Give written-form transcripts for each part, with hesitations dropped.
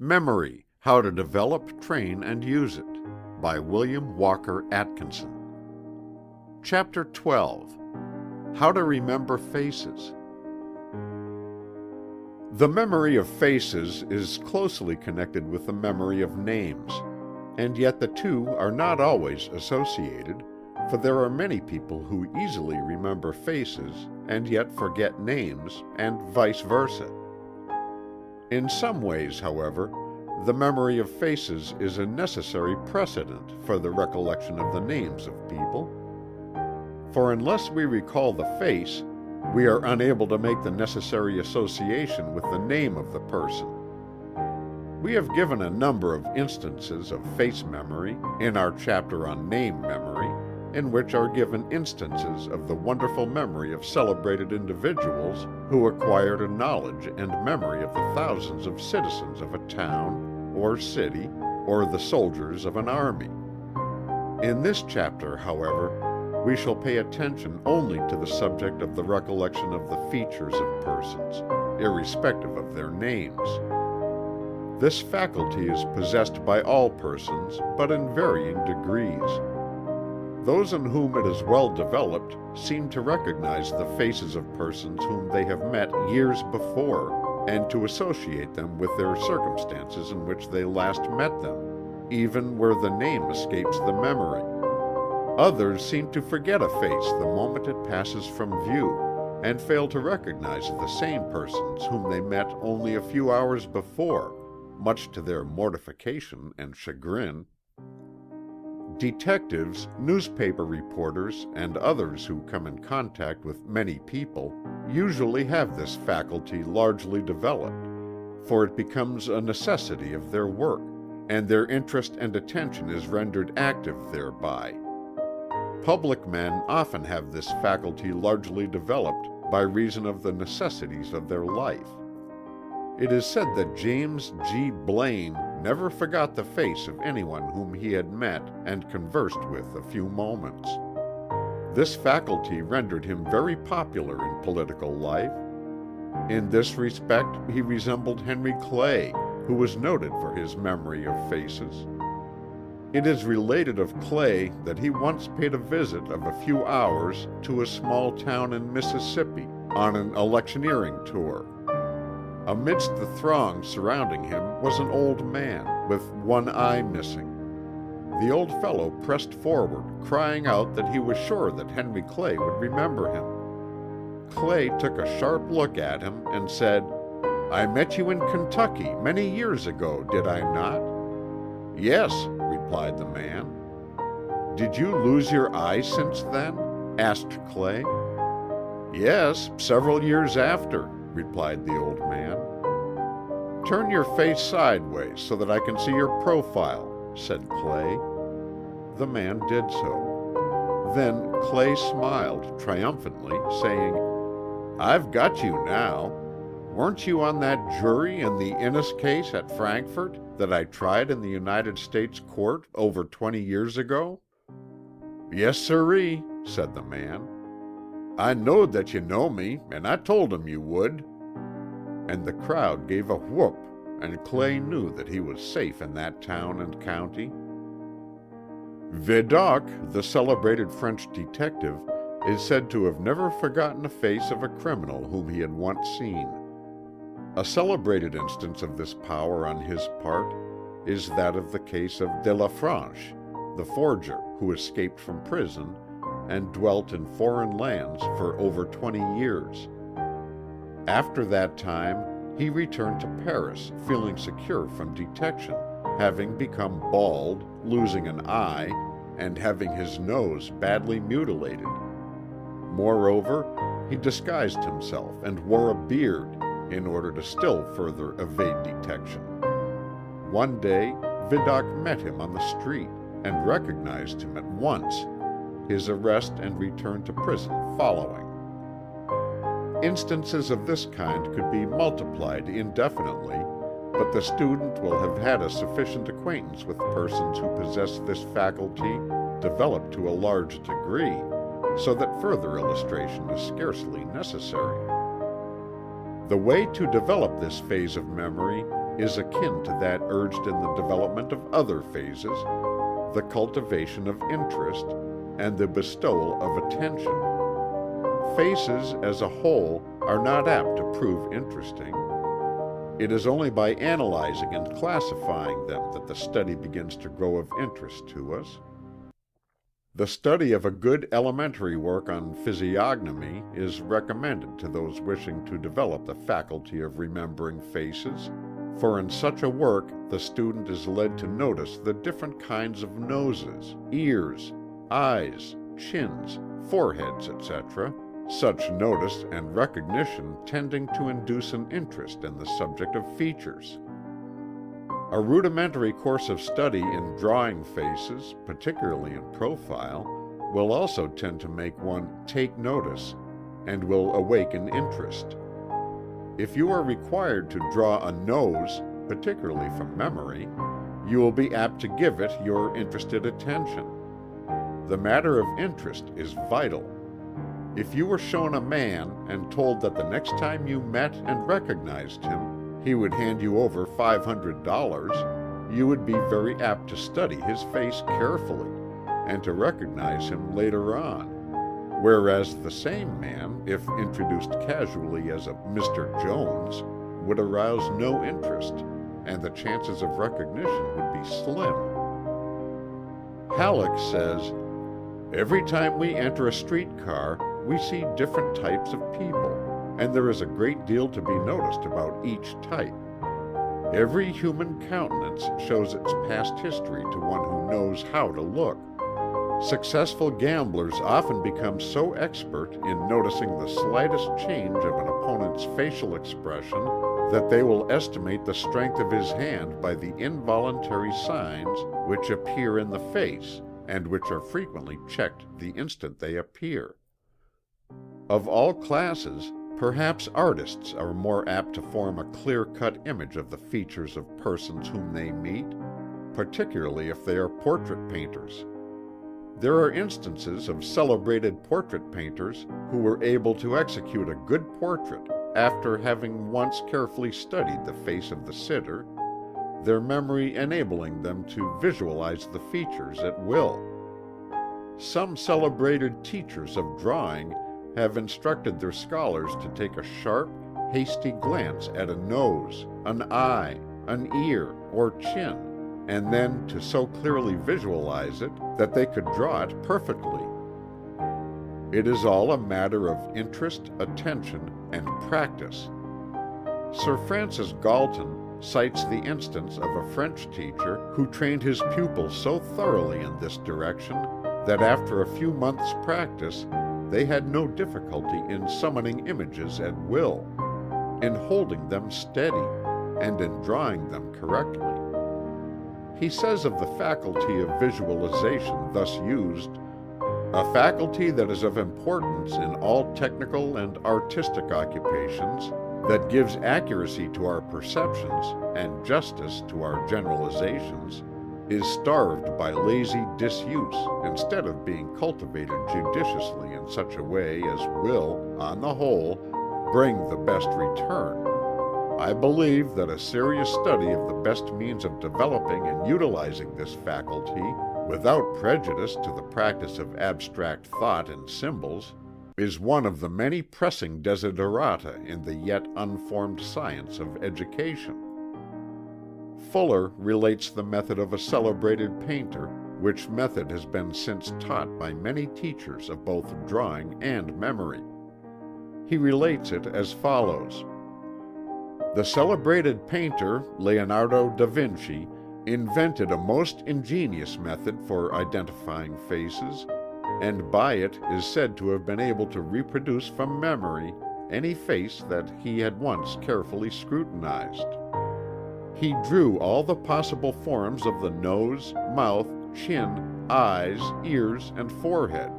Memory: How to Develop, Train, and Use It by William Walker Atkinson. Chapter 12. How to Remember Faces. The memory of faces is closely connected with the memory of names, and yet the two are not always associated, for there are many people who easily remember faces and yet forget names, and vice versa. In some ways, however, the memory of faces is a necessary precedent for the recollection of the names of people. For unless we recall the face, we are unable to make the necessary association with the name of the person. We have given a number of instances of face memory in our chapter on name memory, in which are given instances of the wonderful memory of celebrated individuals who acquired a knowledge and memory of the thousands of citizens of a town or city or the soldiers of an army. In this chapter, however, we shall pay attention only to the subject of the recollection of the features of persons, irrespective of their names. This faculty is possessed by all persons, but in varying degrees. Those in whom it is well developed seem to recognize the faces of persons whom they have met years before, and to associate them with their circumstances in which they last met them, even where the name escapes the memory. Others seem to forget a face the moment it passes from view, and fail to recognize the same persons whom they met only a few hours before, much to their mortification and chagrin. Detectives, newspaper reporters, and others who come in contact with many people usually have this faculty largely developed, for it becomes a necessity of their work, and their interest and attention is rendered active thereby. Public men often have this faculty largely developed by reason of the necessities of their life. It is said that James G. Blaine never forgot the face of anyone whom he had met and conversed with a few moments. This faculty rendered him very popular in political life. In this respect, he resembled Henry Clay, who was noted for his memory of faces. It is related of Clay that he once paid a visit of a few hours to a small town in Mississippi on an electioneering tour. Amidst the throng surrounding him was an old man, with one eye missing. The old fellow pressed forward, crying out that he was sure that Henry Clay would remember him. Clay took a sharp look at him and said, "I met you in Kentucky many years ago, did I not?" "Yes," replied the man. "Did you lose your eye since then?" asked Clay. "Yes, several years after," replied the old man. "Turn your face sideways so that I can see your profile," said Clay. The man did so. Then Clay smiled triumphantly, saying, "I've got you now. Weren't you on that jury in the Innes case at Frankfort that I tried in the United States Court over 20 years ago?" "Yes, sirree," said the man. "I knowed that you know me, and I told 'em you would." And the crowd gave a whoop, and Clay knew that he was safe in that town and county. Vidocq, the celebrated French detective, is said to have never forgotten a face of a criminal whom he had once seen. A celebrated instance of this power on his part is that of the case of De la Franche, the forger who escaped from prison and dwelt in foreign lands for over 20 years. After that time, he returned to Paris, feeling secure from detection, having become bald, losing an eye, and having his nose badly mutilated. Moreover, he disguised himself and wore a beard in order to still further evade detection. One day, Vidocq met him on the street and recognized him at once, his arrest and return to prison following. Instances of this kind could be multiplied indefinitely, but the student will have had a sufficient acquaintance with persons who possess this faculty developed to a large degree, so that further illustration is scarcely necessary. The way to develop this phase of memory is akin to that urged in the development of other phases, the cultivation of interest, and the bestowal of attention. Faces as a whole are not apt to prove interesting. It is only by analyzing and classifying them that the study begins to grow of interest to us. The study of a good elementary work on physiognomy is recommended to those wishing to develop the faculty of remembering faces, for in such a work the student is led to notice the different kinds of noses, ears, eyes, chins, foreheads, etc., such notice and recognition tending to induce an interest in the subject of features. A rudimentary course of study in drawing faces, particularly in profile, will also tend to make one take notice and will awaken interest. If you are required to draw a nose, particularly from memory, you will be apt to give it your interested attention. The matter of interest is vital. If you were shown a man and told that the next time you met and recognized him, he would hand you over $500, you would be very apt to study his face carefully and to recognize him later on. Whereas the same man, if introduced casually as a Mr. Jones, would arouse no interest, and the chances of recognition would be slim. Halleck says, "Every time we enter a streetcar, we see different types of people, and there is a great deal to be noticed about each type. Every human countenance shows its past history to one who knows how to look. Successful gamblers often become so expert in noticing the slightest change of an opponent's facial expression that they will estimate the strength of his hand by the involuntary signs which appear in the face, and which are frequently checked the instant they appear. Of all classes, perhaps artists are more apt to form a clear-cut image of the features of persons whom they meet, particularly if they are portrait painters. There are instances of celebrated portrait painters who were able to execute a good portrait after having once carefully studied the face of the sitter, their memory enabling them to visualize the features at will. Some celebrated teachers of drawing have instructed their scholars to take a sharp, hasty glance at a nose, an eye, an ear, or chin, and then to so clearly visualize it that they could draw it perfectly. It is all a matter of interest, attention, and practice. Sir Francis Galton cites the instance of a French teacher who trained his pupils so thoroughly in this direction that after a few months' practice, they had no difficulty in summoning images at will, in holding them steady, and in drawing them correctly. He says of the faculty of visualization thus used, "A faculty that is of importance in all technical and artistic occupations, that gives accuracy to our perceptions and justice to our generalizations, is starved by lazy disuse instead of being cultivated judiciously in such a way as will, on the whole, bring the best return. I believe that a serious study of the best means of developing and utilizing this faculty, without prejudice to the practice of abstract thought in symbols, is one of the many pressing desiderata in the yet unformed science of education." Fuller relates the method of a celebrated painter, which method has been since taught by many teachers of both drawing and memory. He relates it as follows: "The celebrated painter Leonardo da Vinci invented a most ingenious method for identifying faces, and by it is said to have been able to reproduce from memory any face that he had once carefully scrutinized. He drew all the possible forms of the nose, mouth, chin, eyes, ears, and forehead,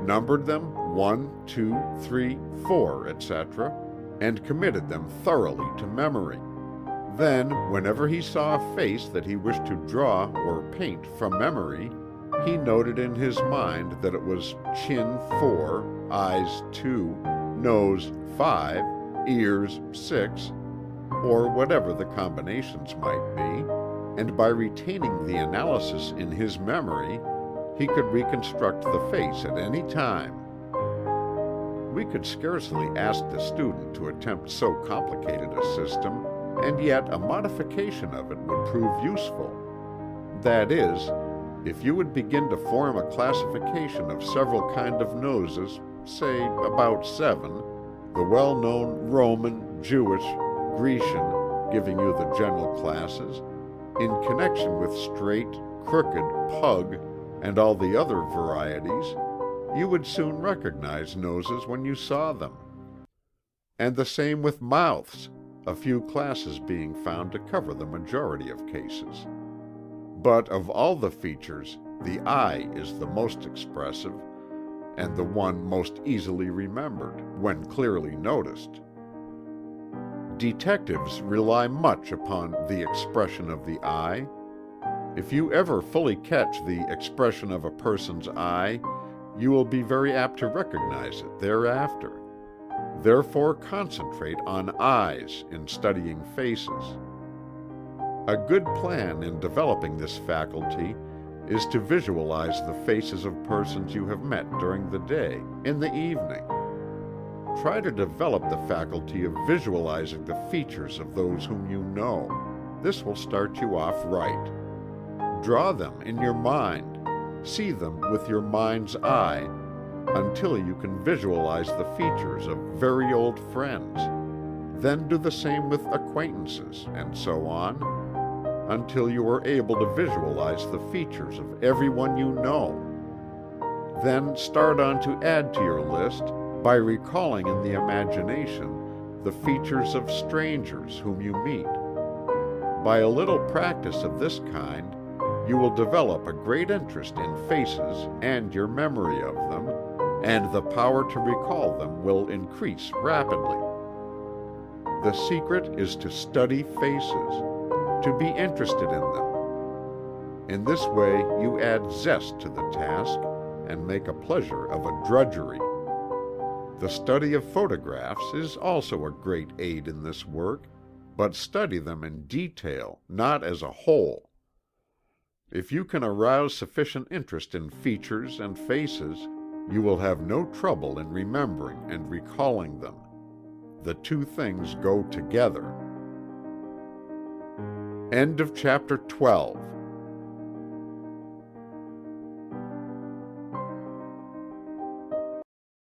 numbered them 1, 2, 3, 4, etc., and committed them thoroughly to memory. Then, whenever he saw a face that he wished to draw or paint from memory, he noted in his mind that it was chin 4, eyes 2, nose 5, ears 6, or whatever the combinations might be, and by retaining the analysis in his memory, he could reconstruct the face at any time. We could scarcely ask the student to attempt so complicated a system, and yet a modification of it would prove useful. That is, if you would begin to form a classification of several kinds of noses, say about 7, the well-known Roman, Jewish, Grecian, giving you the general classes, in connection with straight, crooked, pug, and all the other varieties, you would soon recognize noses when you saw them. And the same with mouths, a few classes being found to cover the majority of cases. But of all the features, the eye is the most expressive, and the one most easily remembered, when clearly noticed. Detectives rely much upon the expression of the eye. If you ever fully catch the expression of a person's eye, you will be very apt to recognize it thereafter. Therefore, concentrate on eyes in studying faces. A good plan in developing this faculty is to visualize the faces of persons you have met during the day, in the evening. Try to develop the faculty of visualizing the features of those whom you know. This will start you off right. Draw them in your mind. See them with your mind's eye until you can visualize the features of very old friends. Then do the same with acquaintances, and so on, until you are able to visualize the features of everyone you know. Then start on to add to your list by recalling in the imagination the features of strangers whom you meet. By a little practice of this kind, you will develop a great interest in faces and your memory of them, and the power to recall them will increase rapidly. The secret is to study faces, to be interested in them. In this way you add zest to the task and make a pleasure of a drudgery. The study of photographs is also a great aid in this work, but study them in detail, not as a whole. If you can arouse sufficient interest in features and faces, you will have no trouble in remembering and recalling them. The two things go together. End of chapter 12.